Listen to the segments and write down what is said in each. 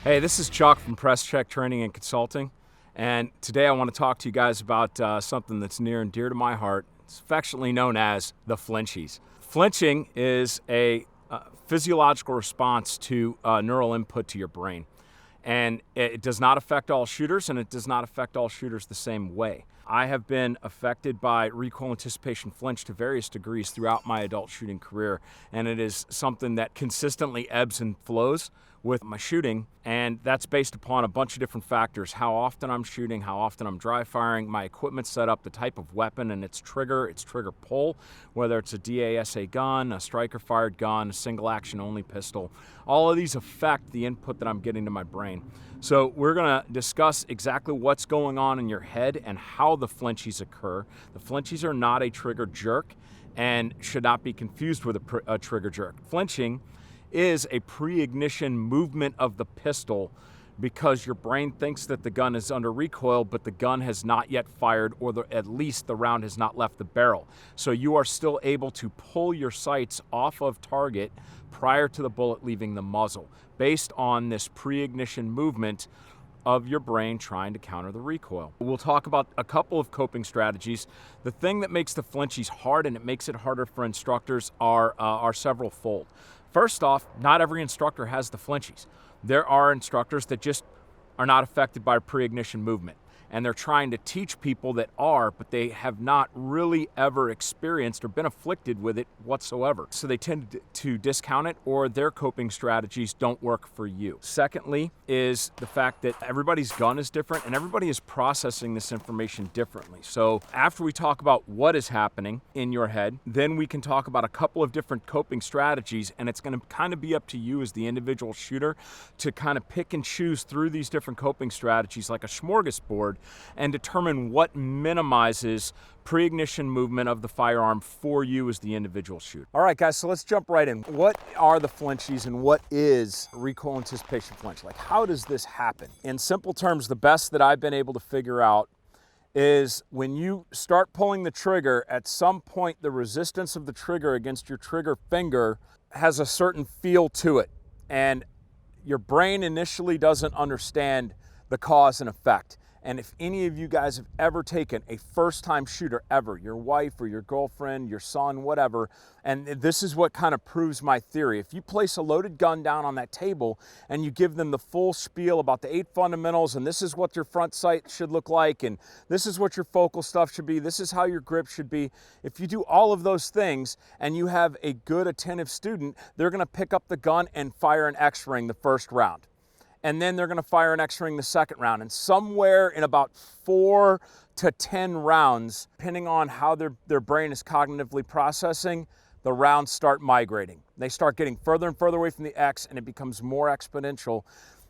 Hey, this is Chuck from Presscheck Training and Consulting, and today I want to talk to you guys about something that's near and dear to my heart. It's affectionately known as the flinchies. Flinching is a physiological response to neural input to your brain, and it does not affect all shooters, and it does not affect all shooters the same way. I have been affected by recoil anticipation flinch to various degrees throughout my adult shooting career, and it is something that consistently ebbs and flows with my shooting, and that's based upon a bunch of different factors: how often I'm shooting, how often I'm dry firing, my equipment setup, the type of weapon and its trigger pull, whether it's a DASA gun, a striker fired gun, a single action only pistol. All of these affect the input that I'm getting to my brain. So we're going to discuss exactly what's going on in your head and how the flinchies occur. The flinchies are not a trigger jerk and should not be confused with a trigger jerk. Flinching is a pre-ignition movement of the pistol because your brain thinks that the gun is under recoil, but the gun has not yet fired, or at least the round has not left the barrel. So you are still able to pull your sights off of target prior to the bullet leaving the muzzle, based on this pre-ignition movement of your brain trying to counter the recoil. We'll talk about a couple of coping strategies. The thing that makes the flinchies hard and it makes it harder for instructors are several fold. First off, not every instructor has the flinchies. There are instructors that just are not affected by pre-ignition movement, and they're trying to teach people that are, but they have not really ever experienced or been afflicted with it whatsoever. So they tend to discount it, or their coping strategies don't work for you. Secondly is the fact that everybody's gun is different and everybody is processing this information differently. So after we talk about what is happening in your head, then we can talk about a couple of different coping strategies, and it's going to kind of be up to you as the individual shooter to kind of pick and choose through these different coping strategies like a smorgasbord and determine what minimizes pre-ignition movement of the firearm for you as the individual shooter. All right, guys, so let's jump right in. What are the flinchies and what is recoil anticipation flinch? Like, how does this happen? In simple terms, the best that I've been able to figure out is when you start pulling the trigger, at some point the resistance of the trigger against your trigger finger has a certain feel to it, and your brain initially doesn't understand the cause and effect. And if any of you guys have ever taken a first-time shooter ever, your wife or your girlfriend, your son, whatever, and this is what kind of proves my theory. If you place a loaded gun down on that table and you give them the full spiel about the 8 fundamentals, and this is what your front sight should look like, and this is what your focal stuff should be, this is how your grip should be. If you do all of those things and you have a good attentive student, they're gonna pick up the gun and fire an X-ring the first round. And then they're going to fire an X-ring the second round. And somewhere in about 4 to 10 rounds, depending on how their brain is cognitively processing, the rounds start migrating. They start getting further and further away from the X, and it becomes more exponential.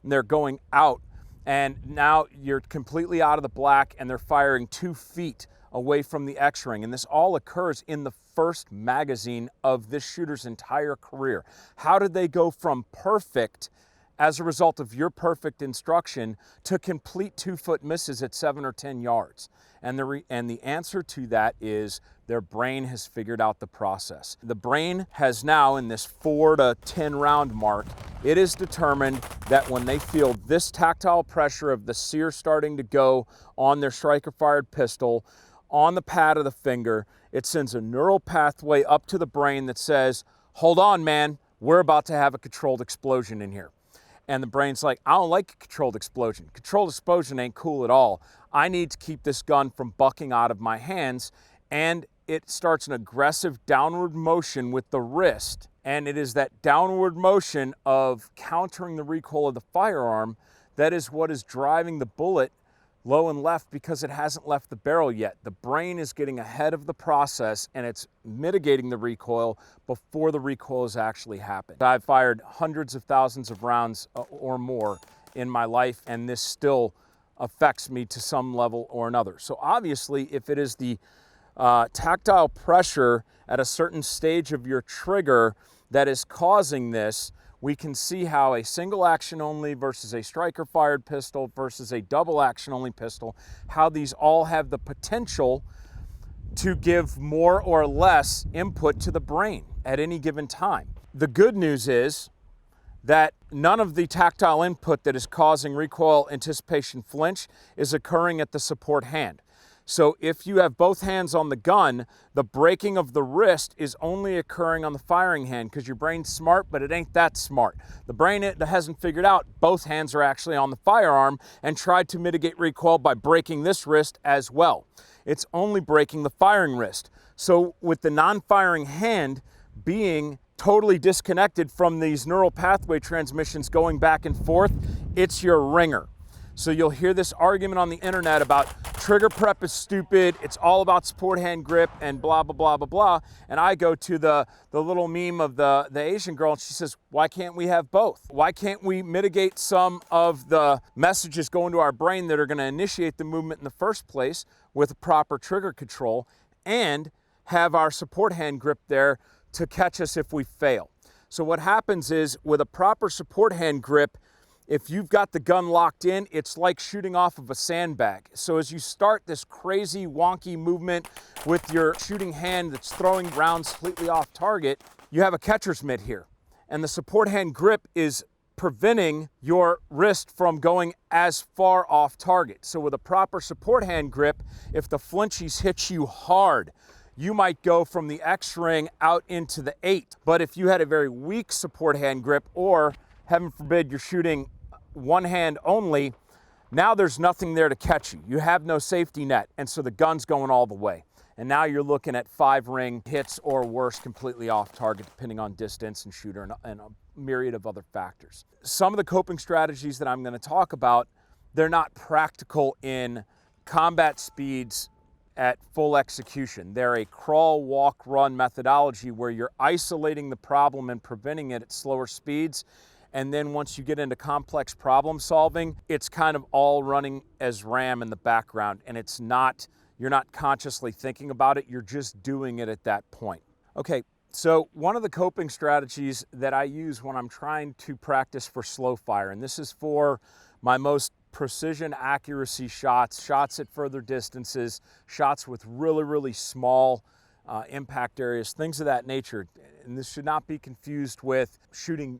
And they're going out, and now you're completely out of the black, and they're firing 2 feet away from the X-ring. And this all occurs in the first magazine of this shooter's entire career. How did they go from perfect as a result of your perfect instruction to complete 2-foot misses at 7 or 10 yards? And the answer to that is their brain has figured out the process. The brain has now, in this 4 to 10 round mark, it is determined that when they feel this tactile pressure of the sear starting to go on their striker fired pistol, on the pad of the finger, it sends a neural pathway up to the brain that says, hold on, man, we're about to have a controlled explosion in here. And the brain's like, I don't like a controlled explosion. Controlled explosion ain't cool at all. I need to keep this gun from bucking out of my hands. And it starts an aggressive downward motion with the wrist. And it is that downward motion of countering the recoil of the firearm that is what is driving the bullet low and left, because it hasn't left the barrel yet. The brain is getting ahead of the process, and it's mitigating the recoil before the recoil has actually happened. I've fired hundreds of thousands of rounds or more in my life, and this still affects me to some level or another. So obviously, if it is the tactile pressure at a certain stage of your trigger that is causing this, we can see how a single action only versus a striker fired pistol versus a double action only pistol, how these all have the potential to give more or less input to the brain at any given time. The good news is that none of the tactile input that is causing recoil, anticipation, flinch is occurring at the support hand. So if you have both hands on the gun, the breaking of the wrist is only occurring on the firing hand because your brain's smart, but it ain't that smart. The brain hasn't figured out both hands are actually on the firearm and tried to mitigate recoil by breaking this wrist as well. It's only breaking the firing wrist. So with the non-firing hand being totally disconnected from these neural pathway transmissions going back and forth, it's your ringer. So you'll hear this argument on the internet about trigger prep is stupid, it's all about support hand grip and blah, blah, blah, blah, blah. And I go to the little meme of the Asian girl and she says, why can't we have both? Why can't we mitigate some of the messages going to our brain that are gonna initiate the movement in the first place with proper trigger control and have our support hand grip there to catch us if we fail? So what happens is with a proper support hand grip, if you've got the gun locked in, it's like shooting off of a sandbag. So as you start this crazy wonky movement with your shooting hand that's throwing rounds completely off target, you have a catcher's mitt here. And the support hand grip is preventing your wrist from going as far off target. So with a proper support hand grip, if the flinchies hit you hard, you might go from the X ring out into the 8. But if you had a very weak support hand grip, or heaven forbid you're shooting one hand only, now there's nothing there to catch you. You have no safety net, and so the gun's going all the way. And now you're looking at 5-ring hits or worse, completely off target, depending on distance and shooter and a myriad of other factors. Some of the coping strategies that I'm going to talk about, they're not practical in combat speeds at full execution. They're a crawl, walk, run methodology where you're isolating the problem and preventing it at slower speeds. And then once you get into complex problem solving, it's kind of all running as RAM in the background, and it's not, you're not consciously thinking about it, you're just doing it at that point. Okay, so one of the coping strategies that I use when I'm trying to practice for slow fire, and this is for my most precision accuracy shots, shots at further distances, shots with really, really small impact areas, things of that nature. And this should not be confused with shooting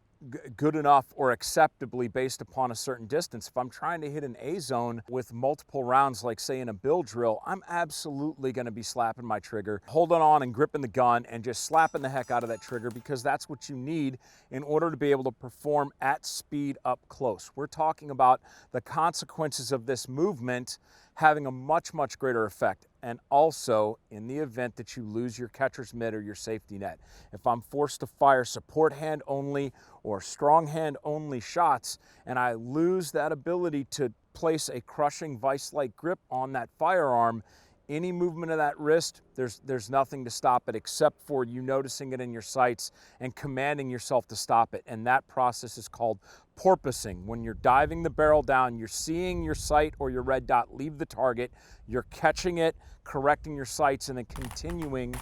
good enough or acceptably based upon a certain distance. If I'm trying to hit an A zone with multiple rounds, like say in a bill drill, I'm absolutely going to be slapping my trigger, holding on and gripping the gun and just slapping the heck out of that trigger, because that's what you need in order to be able to perform at speed up close. We're talking about the consequences of this movement having a much, much greater effect. And also in the event that you lose your catcher's mitt or your safety net. If I'm forced to fire support hand only or strong hand only shots, and I lose that ability to place a crushing vice-like grip on that firearm, any movement of that wrist, there's nothing to stop it except for you noticing it in your sights and commanding yourself to stop it. And that process is called porpoising. When you're diving the barrel down, you're seeing your sight or your red dot leave the target, you're catching it, correcting your sights, and then continuing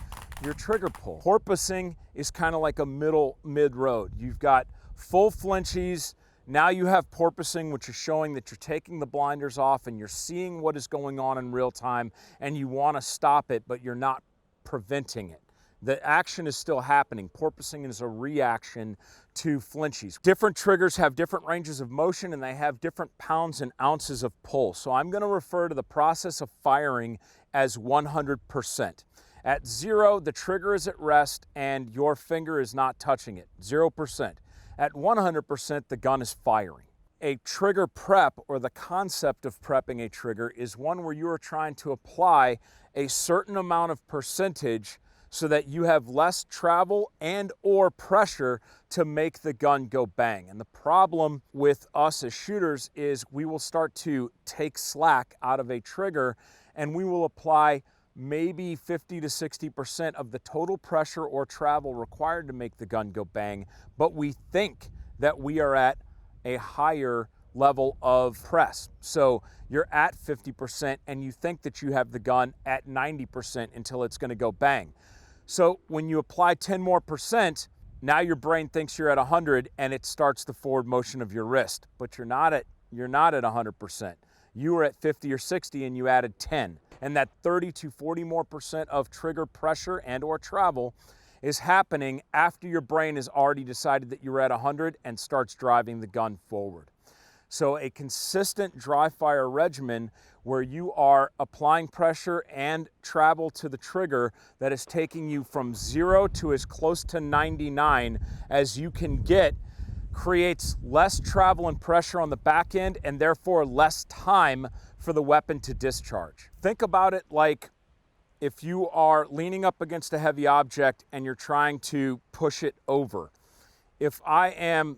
your trigger pull. Porpoising is kind of like a mid-road. You've got full flinchies. Now you have porpoising, which is showing that you're taking the blinders off and you're seeing what is going on in real time, and you want to stop it, but you're not preventing it. The action is still happening. Porpoising is a reaction to flinchies. Different triggers have different ranges of motion, and they have different pounds and ounces of pull. So I'm going to refer to the process of firing as 100%. At 0, the trigger is at rest and your finger is not touching it, 0%. At 100%, the gun is firing. A trigger prep, or the concept of prepping a trigger, is one where you are trying to apply a certain amount of percentage so that you have less travel and or pressure to make the gun go bang. And the problem with us as shooters is we will start to take slack out of a trigger, and we will apply maybe 50 to 60% of the total pressure or travel required to make the gun go bang, but we think that we are at a higher level of press. So you're at 50% and you think that you have the gun at 90% until it's going to go bang. So when you apply 10 more percent, now your brain thinks you're at 100 and it starts the forward motion of your wrist, but you're not at 100%. You were at 50 or 60 and you added 10. And that 30 to 40 more percent of trigger pressure and or travel is happening after your brain has already decided that you're at 100 and starts driving the gun forward. So a consistent dry fire regimen where you are applying pressure and travel to the trigger that is taking you from 0 to as close to 99 as you can get creates less travel and pressure on the back end and therefore less time for the weapon to discharge. Think about it like if you are leaning up against a heavy object and you're trying to push it over. If I am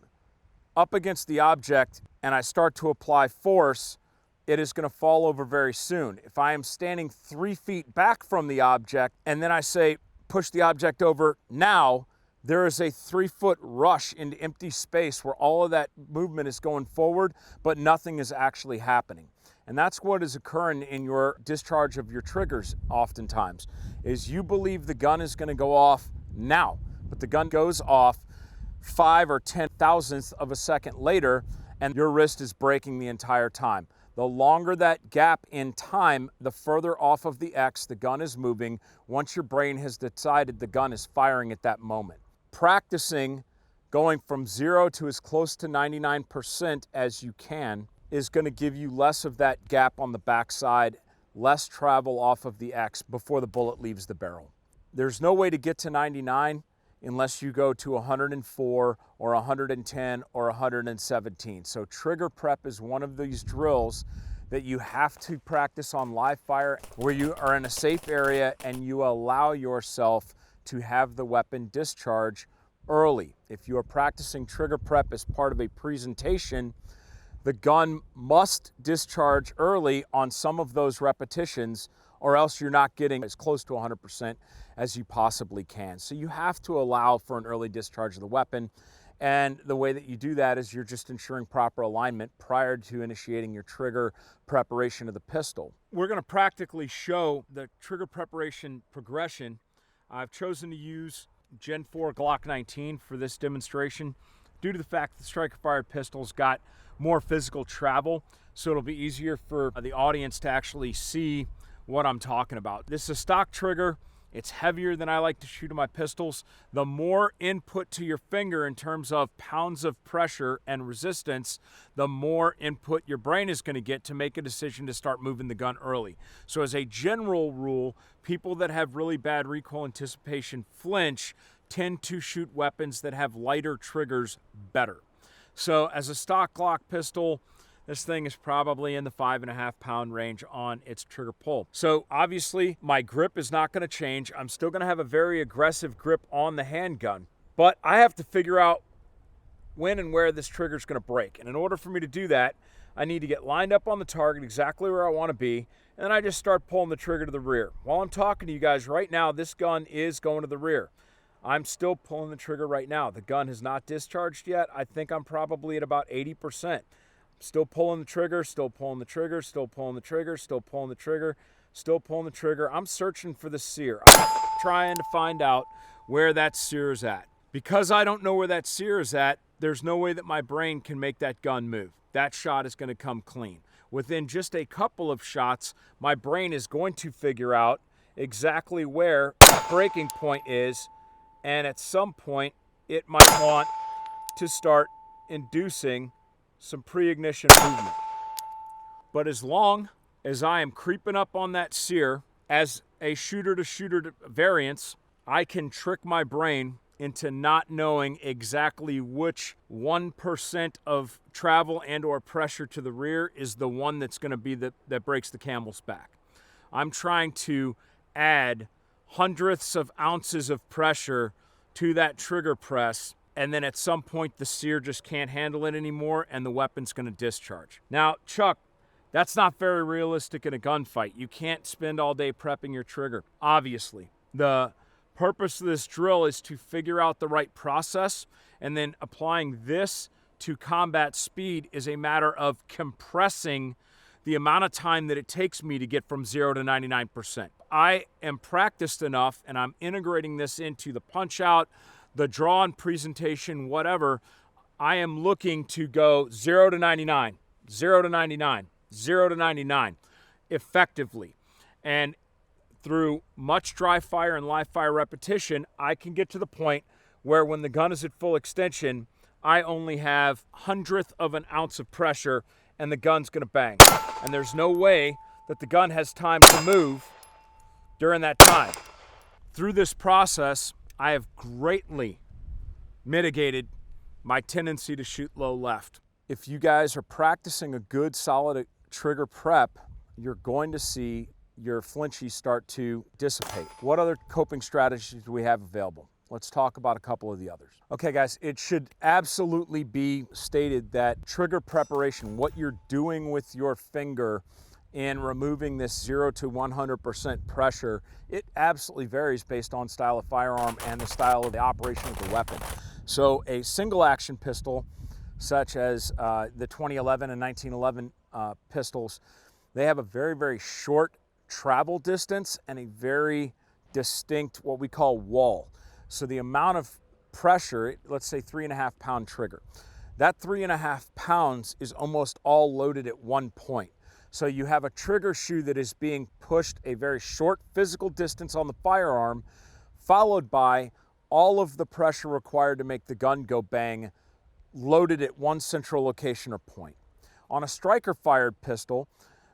up against the object and I start to apply force, it is going to fall over very soon. If I am standing 3 feet back from the object and then I say, push the object over now, there is a 3-foot rush into empty space where all of that movement is going forward, but nothing is actually happening. And that's what is occurring in your discharge of your triggers oftentimes, is you believe the gun is going to go off now, but the gun goes off 5 or 10 thousandths of a second later, and your wrist is breaking the entire time. The longer that gap in time, the further off of the X the gun is moving once your brain has decided the gun is firing at that moment. Practicing going from 0 to as close to 99% as you can is going to give you less of that gap on the backside, less travel off of the X before the bullet leaves the barrel. There's no way to get to 99 unless you go to 104 or 110 or 117. So trigger prep is one of these drills that you have to practice on live fire where you are in a safe area and you allow yourself to have the weapon discharge early. If you are practicing trigger prep as part of a presentation, the gun must discharge early on some of those repetitions, or else you're not getting as close to 100% as you possibly can. So you have to allow for an early discharge of the weapon. And the way that you do that is you're just ensuring proper alignment prior to initiating your trigger preparation of the pistol. We're going to practically show the trigger preparation progression. I've chosen to use Gen 4 Glock 19 for this demonstration due to the fact that the striker-fired pistol's got more physical travel, so it'll be easier for the audience to actually see what I'm talking about. This is a stock trigger. It's heavier than I like to shoot in my pistols. The more input to your finger in terms of pounds of pressure and resistance, the more input your brain is going to get to make a decision to start moving the gun early. So as a general rule, people that have really bad recoil anticipation flinch tend to shoot weapons that have lighter triggers better. So as a stock Glock pistol, this thing is probably in the 5.5 pound range on its trigger pull. So obviously my grip is not going to change. I'm still going to have a very aggressive grip on the handgun, but I have to figure out when and where this trigger is going to break. And in order for me to do that, I need to get lined up on the target exactly where I want to be, and then I just start pulling the trigger to the rear. While I'm talking to you guys right now, this gun is going to the rear. I'm still pulling the trigger right now. The gun has not discharged yet. I think I'm probably at about 80%. Still pulling the trigger, still pulling the trigger, still pulling the trigger, still pulling the trigger, still pulling the trigger. I'm searching for the sear. I'm trying to find out where that sear is at. Because I don't know where that sear is at, there's no way that my brain can make that gun move. That shot is going to come clean. Within just a couple of shots, my brain is going to figure out exactly where the breaking point is, and at some point, it might want to start inducing some pre-ignition movement. But as long as I am creeping up on that sear as a shooter-to-shooter variance, I can trick my brain into not knowing exactly which 1% of travel and or pressure to the rear is the one that's going to be that breaks the camel's back. I'm trying to add hundredths of ounces of pressure to that trigger press, and then at some point the sear just can't handle it anymore and the weapon's going to discharge. Now, Chuck, that's not very realistic in a gunfight. You can't spend all day prepping your trigger. Obviously, the purpose of this drill is to figure out the right process, and then applying this to combat speed is a matter of compressing the amount of time that it takes me to get from 0 to 99%. I am practiced enough, and I'm integrating this into the punch out, the draw and presentation, whatever. I am looking to go 0 to 99, 0 to 99, 0 to 99 effectively. And through much dry fire and live fire repetition, I can get to the point where when the gun is at full extension, I only have 1/100th of an ounce of pressure and the gun's gonna bang. And there's no way that the gun has time to move during that time. Through this process, I have greatly mitigated my tendency to shoot low left. If you guys are practicing a good solid trigger prep, you're going to see your flinchies start to dissipate. What other coping strategies do we have available? Let's talk about a couple of the others. Okay guys, it should absolutely be stated that trigger preparation, what you're doing with your finger in removing this 0 to 100% pressure, it absolutely varies based on style of firearm and the style of the operation of the weapon. So a single action pistol, such as the 2011 and 1911 pistols, they have a very, very short travel distance and a very distinct, what we call wall. So the amount of pressure, let's say 3.5 pound trigger, that 3.5 pounds is almost all loaded at one point. So you have a trigger shoe that is being pushed a very short physical distance on the firearm, followed by all of the pressure required to make the gun go bang, loaded at one central location or point. On a striker fired pistol,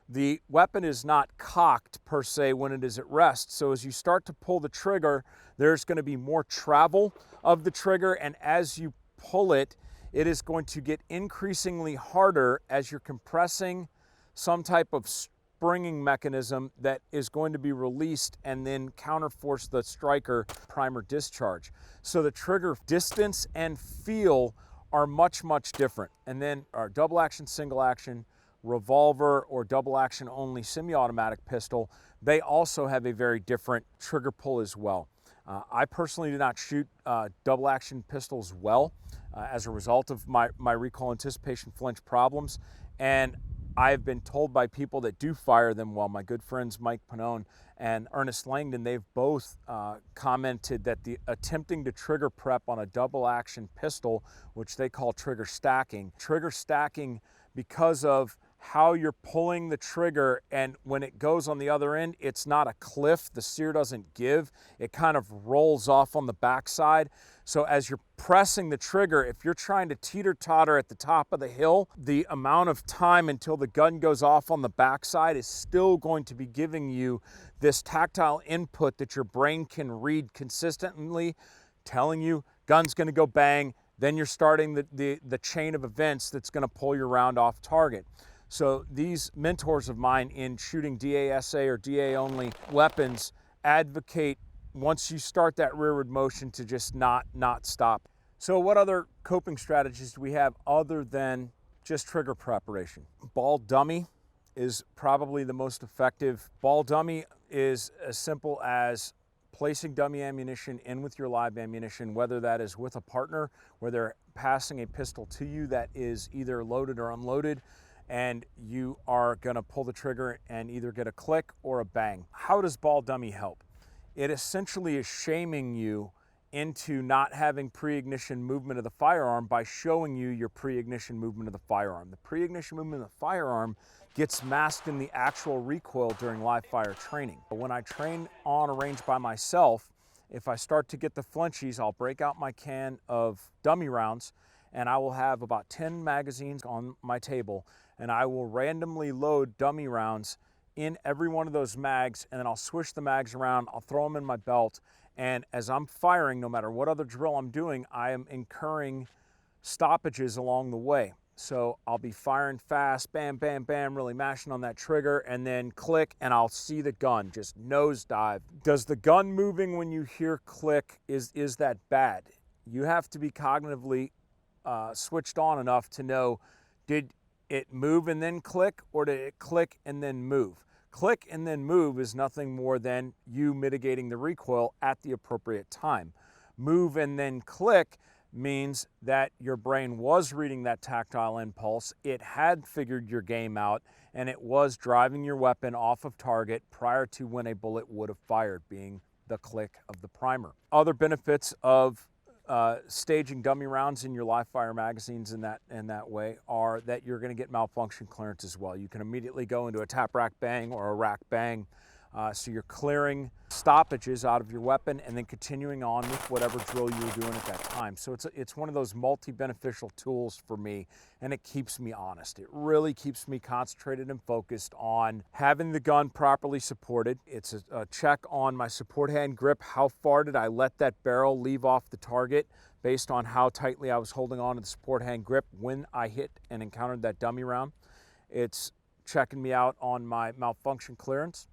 the weapon is not cocked per se when it is at rest. So as you start to pull the trigger, there's going to be more travel of the trigger, and as you pull it, it is going to get increasingly harder as you're compressing some type of springing mechanism that is going to be released and then counterforce the striker primer discharge. So the trigger distance and feel are much, much different. And then our double action, single action, revolver or double action only semi-automatic pistol, they also have a very different trigger pull as well. I personally do not shoot double action pistols well as a result of my recoil anticipation flinch problems, and I've been told by people that do fire them well, my good friends Mike Panone and Ernest Langdon, they've both commented that the attempting to trigger prep on a double action pistol, which they call trigger stacking because of how you're pulling the trigger, and when it goes on the other end, it's not a cliff, the sear doesn't give, it kind of rolls off on the backside. So as you're pressing the trigger, if you're trying to teeter-totter at the top of the hill, the amount of time until the gun goes off on the backside is still going to be giving you this tactile input that your brain can read consistently, telling you gun's gonna go bang, then you're starting the chain of events that's gonna pull your round off target. So these mentors of mine in shooting DASA or DA only weapons advocate once you start that rearward motion to just not stop. So what other coping strategies do we have other than just trigger preparation? Ball dummy is probably the most effective. Ball dummy is as simple as placing dummy ammunition in with your live ammunition, whether that is with a partner, where they're passing a pistol to you that is either loaded or unloaded, and you are gonna pull the trigger and either get a click or a bang. How does ball dummy help? It essentially is shaming you into not having pre-ignition movement of the firearm by showing you your pre-ignition movement of the firearm. The pre-ignition movement of the firearm gets masked in the actual recoil during live fire training. But when I train on a range by myself, if I start to get the flinchies, I'll break out my can of dummy rounds, and I will have about 10 magazines on my table, and I will randomly load dummy rounds in every one of those mags, and then I'll swish the mags around, I'll throw them in my belt, and as I'm firing, no matter what other drill I'm doing, I am incurring stoppages along the way. So I'll be firing fast, bam, bam, bam, really mashing on that trigger, and then click, and I'll see the gun just nosedive. Does the gun moving when you hear click, is that bad? You have to be cognitively switched on enough to know, did it move and then click, or did it click and then move? Click and then move is nothing more than you mitigating the recoil at the appropriate time. Move and then click means that your brain was reading that tactile impulse, it had figured your game out, and it was driving your weapon off of target prior to when a bullet would have fired, being the click of the primer. Other benefits of staging dummy rounds in your live fire magazines in that way are that you're going to get malfunction clearance as well. You can immediately go into a tap rack bang or a rack bang. So you're clearing stoppages out of your weapon and then continuing on with whatever drill you were doing at that time. So it's one of those multi-beneficial tools for me, and it keeps me honest. It really keeps me concentrated and focused on having the gun properly supported. It's a check on my support hand grip. How far did I let that barrel leave off the target based on how tightly I was holding on to the support hand grip when I hit and encountered that dummy round. It's checking me out on my malfunction clearance,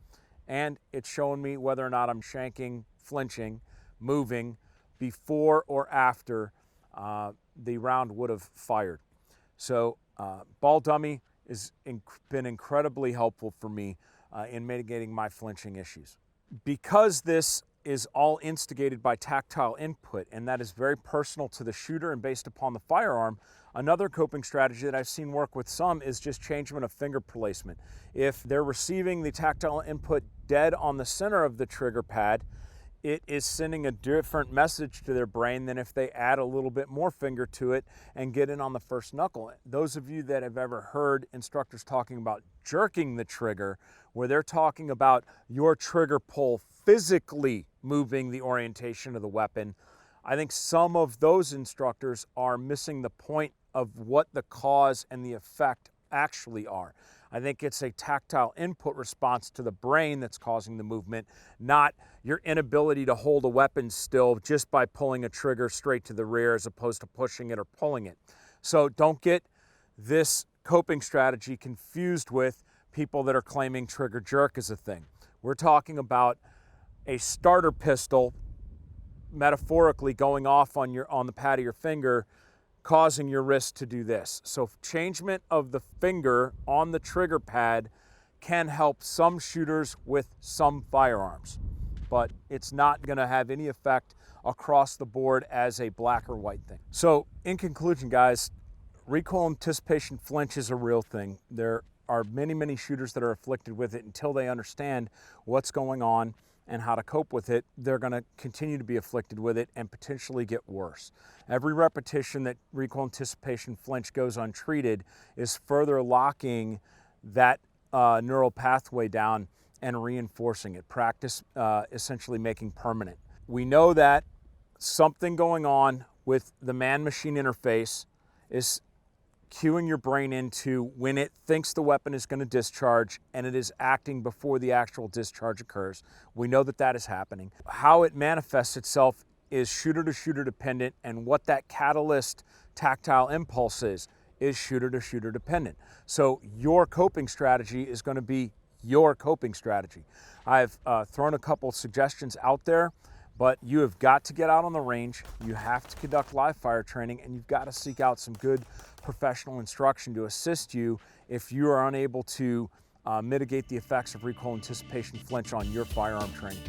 and it's showing me whether or not I'm shanking, flinching, moving before or after the round would have fired. So ball dummy has been incredibly helpful for me in mitigating my flinching issues. Because this is all instigated by tactile input, and that is very personal to the shooter and based upon the firearm, another coping strategy that I've seen work with some is just changement of finger placement. If they're receiving the tactile input dead on the center of the trigger pad, it is sending a different message to their brain than if they add a little bit more finger to it and get in on the first knuckle. Those of you that have ever heard instructors talking about jerking the trigger, where they're talking about your trigger pull physically moving the orientation of the weapon, I think some of those instructors are missing the point of what the cause and the effect actually are. I think it's a tactile input response to the brain that's causing the movement, not your inability to hold a weapon still just by pulling a trigger straight to the rear as opposed to pushing it or pulling it. So don't get this coping strategy confused with people that are claiming trigger jerk is a thing. We're talking about a starter pistol metaphorically going off on the pad of your finger, causing your wrist to do this. So changement of the finger on the trigger pad can help some shooters with some firearms, but it's not going to have any effect across the board as a black or white thing. So in conclusion, guys, recoil anticipation flinch is a real thing. There are many shooters that are afflicted with it. Until they understand what's going on and how to cope with it, they're going to continue to be afflicted with it and potentially get worse. Every repetition that recoil anticipation flinch goes untreated is further locking that neural pathway down and reinforcing it. Practice essentially making permanent. We know that something going on with the man-machine interface is cueing your brain into when it thinks the weapon is going to discharge and it is acting before the actual discharge occurs. We know that that is happening. How it manifests itself is shooter to shooter dependent, and what that catalyst tactile impulse is shooter to shooter dependent. So your coping strategy is going to be your coping strategy. I've thrown a couple suggestions out there, but you have got to get out on the range, you have to conduct live fire training, and you've got to seek out some good professional instruction to assist you if you are unable to mitigate the effects of recoil anticipation flinch on your firearm training.